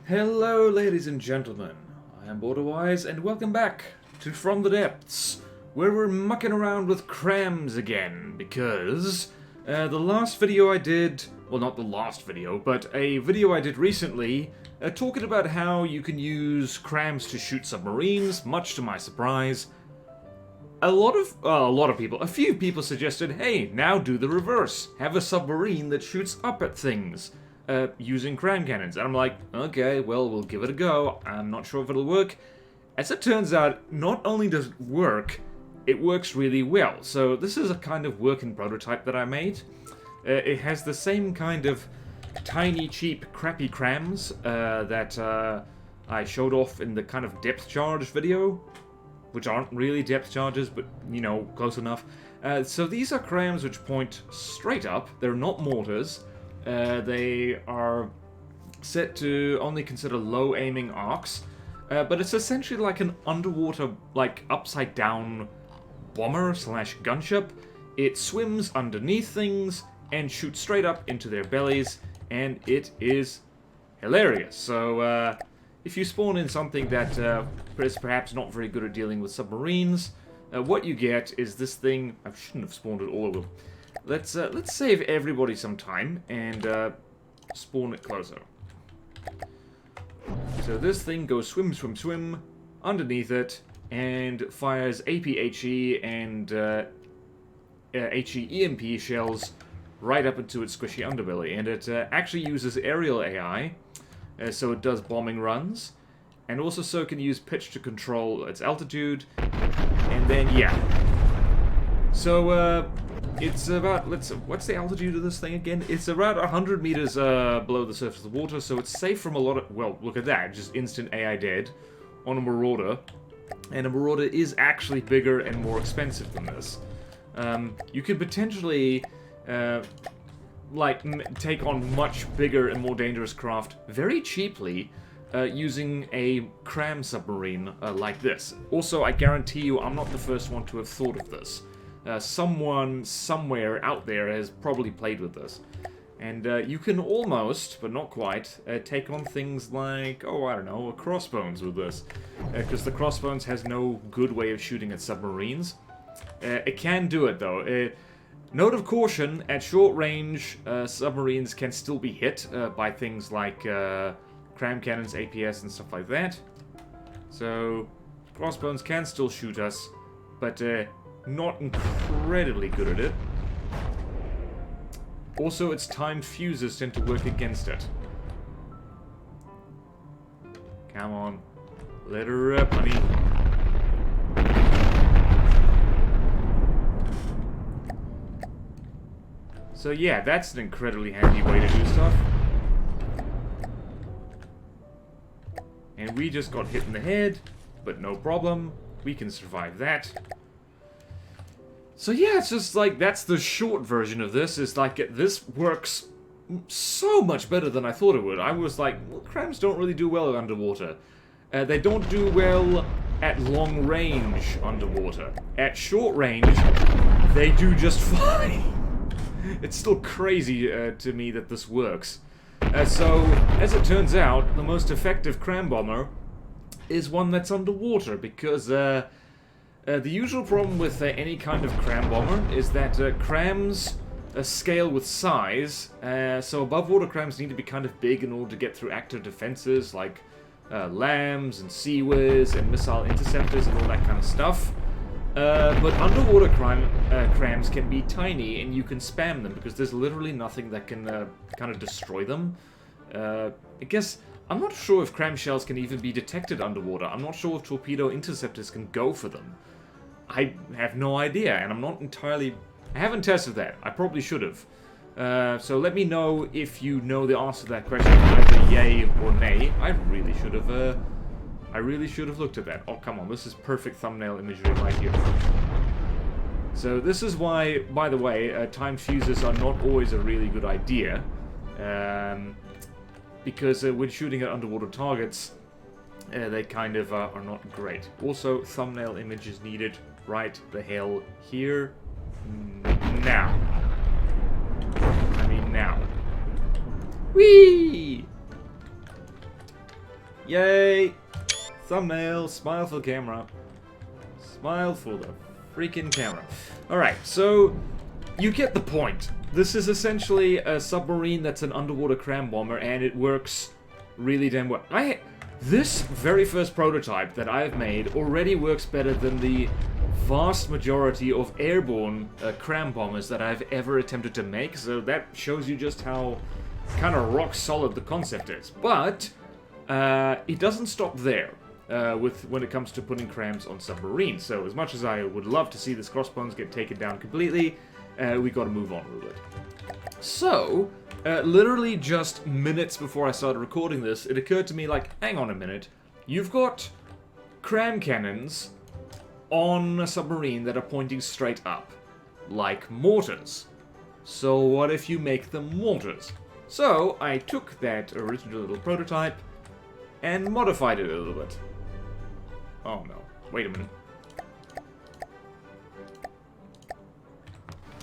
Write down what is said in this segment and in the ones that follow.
Hello, ladies and gentlemen. I am BorderWise, and welcome back to From the Depths, where we're mucking around with CRAMs again, because the last video I did, well, not the last video, but a video I did recently, talking about how you can use CRAMs to shoot submarines, much to my surprise. A few people suggested, hey, now do the reverse. Have a submarine that shoots up at things. Using CRAM cannons. And I'm like, okay, well, we'll give it a go. I'm not sure if it'll work. As it turns out, not only does it work, it works really well. So this is a kind of working prototype that I made. It has the same kind of tiny, cheap, crappy CRAMs that I showed off in the kind of depth charge video, which aren't really depth charges, but, you know, close enough. So these are CRAMs which point straight up. They're not mortars. They are set to only consider low aiming arcs, but it's essentially like an underwater, like upside down bomber slash gunship. It swims underneath things and shoots straight up into their bellies, and it is hilarious. So if you spawn in something that is perhaps not very good at dealing with submarines, what you get is this thing. I shouldn't have spawned it all of them. Let's save everybody some time and spawn it closer. So this thing goes swim, swim, swim underneath it and fires APHE and HE EMP shells right up into its squishy underbelly. And it actually uses aerial AI, so it does bombing runs, and also so it can use pitch to control its altitude. And then yeah, so it's about, what's the altitude of this thing again? It's about 100 meters below the surface of the water, so it's safe from a lot of, well, look at that, just instant AI dead on a Marauder. And a Marauder is actually bigger and more expensive than this. You could potentially, take on much bigger and more dangerous craft very cheaply using a CRAM submarine like this. Also, I guarantee you I'm not the first one to have thought of this. Someone somewhere out there has probably played with this. And you can almost, but not quite, take on things like, oh, I don't know, a crossbones with this. Because the crossbones has no good way of shooting at submarines. It can do it, though. Note of caution, at short range, submarines can still be hit by things like CRAM cannons, APS, and stuff like that. So, crossbones can still shoot us, but not incredibly good at it. Also, its timed fuses tend to work against it. Come on. Let her rip, honey. So yeah, that's an incredibly handy way to do stuff. And we just got hit in the head, but no problem. We can survive that. So yeah, it's just like, that's the short version of this, is like, this works so much better than I thought it would. I was like, well, CRAMs don't really do well underwater. They don't do well at long range underwater. At short range, they do just fine. It's still crazy to me that this works. So, as it turns out, the most effective CRAM bomber is one that's underwater, because the usual problem with any kind of CRAM bomber is that CRAMs scale with size, so above water CRAMs need to be kind of big in order to get through active defenses like LAMs and CWIS and missile interceptors and all that kind of stuff. But underwater CRAMs can be tiny, and you can spam them because there's literally nothing that can kind of destroy them. I guess, I'm not sure if CRAM shells can even be detected underwater. I'm not sure if torpedo interceptors can go for them. I have no idea, and I'm not entirely... I haven't tested that. I probably should have. So let me know if you know the answer to that question, either yay or nay. I really should have looked at that. Oh, come on, this is perfect thumbnail imagery right here. So this is why, by the way, timed fuses are not always a really good idea. Because when shooting at underwater targets, they kind of are not great. Also, thumbnail image is needed right the hell here. Now. I mean now. Whee! Yay! Thumbnail, smile for the camera. Smile for the freaking camera. Alright, so you get the point. This is essentially a submarine that's an underwater cram bomber, and it works really damn well. This very first prototype that I've made already works better than the vast majority of airborne cram bombers that I've ever attempted to make, so that shows you just how kind of rock solid the concept is. But it doesn't stop there when it comes to putting crams on submarines. So as much as I would love to see this crossbones get taken down completely, we got to move on a little bit. So literally just minutes before I started recording this, it occurred to me, like, hang on a minute, you've got cram cannons on a submarine that are pointing straight up, like mortars. So what if you make them mortars? So I took that original little prototype and modified it a little bit. Oh no, wait a minute.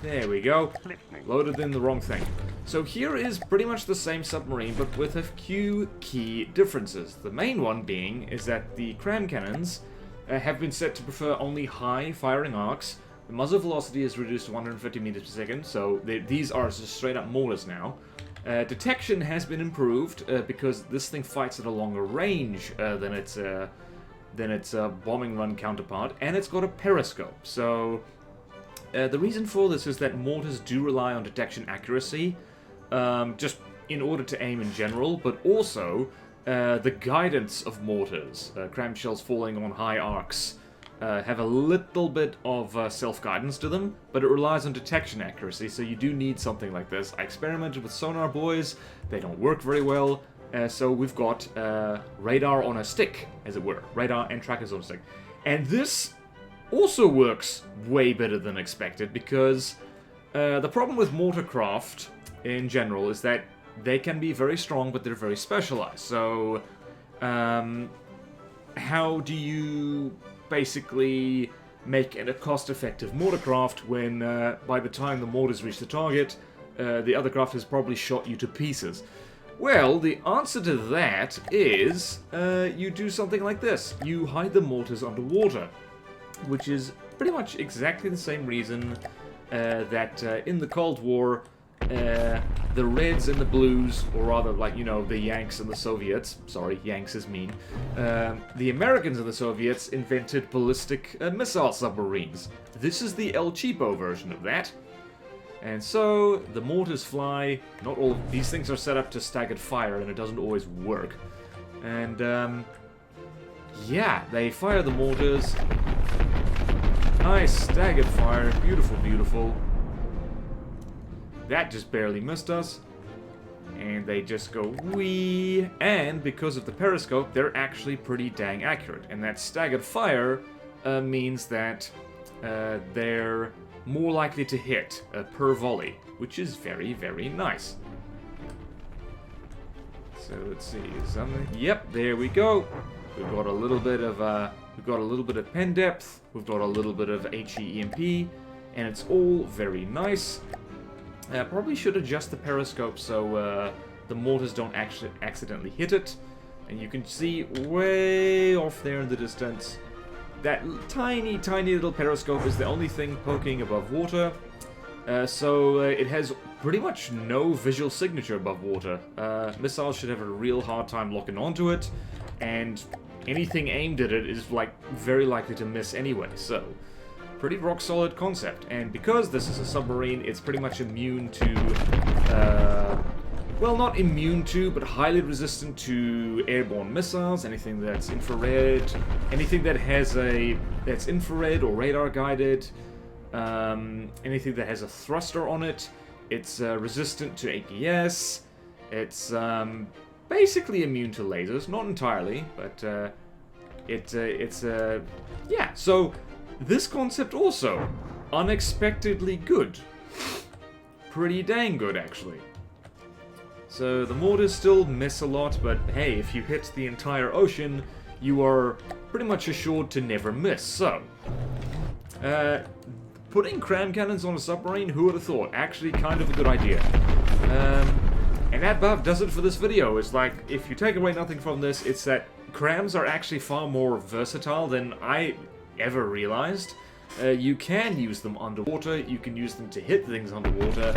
There we go. Loaded in the wrong thing. So here is pretty much the same submarine, but with a few key differences. The main one being is that the cram cannons have been set to prefer only high firing arcs. The muzzle velocity is reduced to 150 meters per second, so these are just straight up mortars now. Detection has been improved because this thing fights at a longer range than its bombing run counterpart, and it's got a periscope. So the reason for this is that mortars do rely on detection accuracy, just in order to aim in general, but also the guidance of mortars, cram shells falling on high arcs, have a little bit of self-guidance to them, but it relies on detection accuracy, so you do need something like this. I experimented with sonar buoys, they don't work very well, so we've got radar on a stick, as it were. Radar and trackers on a stick. And this also works way better than expected, because the problem with mortarcraft in general is that they can be very strong, but they're very specialized. So how do you basically make it a cost-effective mortarcraft when by the time the mortars reach the target, the other craft has probably shot you to pieces? Well, the answer to that is you do something like this. You hide the mortars underwater, which is pretty much exactly the same reason that in the Cold War, the Reds and the Blues, or rather, like, you know, the Yanks and the Soviets, sorry, Yanks is mean, the Americans and the Soviets invented ballistic missile submarines. This is the El Cheapo version of that. And so, the mortars fly. Not all of these things are set up to staggered fire, and it doesn't always work. And, yeah, they fire the mortars. Nice staggered fire. Beautiful, beautiful. That just barely missed us. And they just go wee. And because of the periscope, they're actually pretty dang accurate. And that staggered fire means that they're more likely to hit per volley, which is very, very nice. So let's see, something. Yep, there we go. We've got a little bit of pen depth. We've got a little bit of HE-EMP, and it's all very nice. Probably should adjust the periscope so the mortars don't actually accidentally hit it. And you can see way off there in the distance, that tiny, tiny little periscope is the only thing poking above water. So it has pretty much no visual signature above water. Missiles should have a real hard time locking onto it, and anything aimed at it is like very likely to miss anyway. So pretty rock solid concept. And because this is a submarine, it's pretty much immune to well, not immune to, but highly resistant to airborne missiles, anything that's infrared, anything that has that's infrared or radar guided, anything that has a thruster on it. It's resistant to APS. It's basically immune to lasers, not entirely, but yeah. So this concept also unexpectedly good, pretty dang good actually. So the mortars still miss a lot, but hey, if you hit the entire ocean, you are pretty much assured to never miss. So, putting cram cannons on a submarine, who would have thought? Actually, kind of a good idea. And And that buff does it for this video. It's like, if you take away nothing from this, it's that CRAMs are actually far more versatile than I ever realized. You can use them underwater, you can use them to hit things underwater,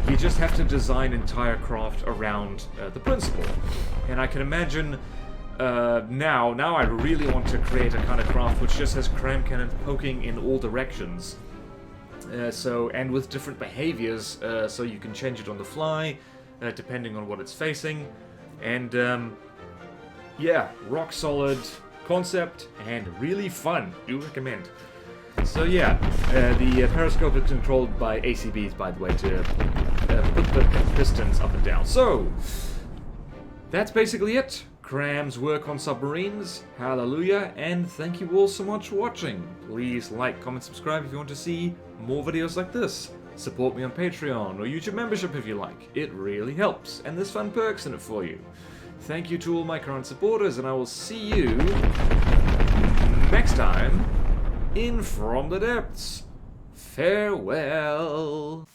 you just have to design entire craft around the principle. And I can imagine now I really want to create a kind of craft which just has CRAM cannons poking in all directions. And with different behaviors, so you can change it on the fly, depending on what it's facing. And yeah, rock solid concept and really fun. Do recommend. So yeah, the periscope is controlled by ACBs, by the way, to put the pistons up and down. So, that's basically it. CRAM's work on submarines. Hallelujah, and thank you all so much for watching. Please like, comment, subscribe if you want to see more videos like this. Support me on Patreon or YouTube membership if you like. It really helps, and there's fun perks in it for you. Thank you to all my current supporters, and I will see you next time in From the Depths. Farewell.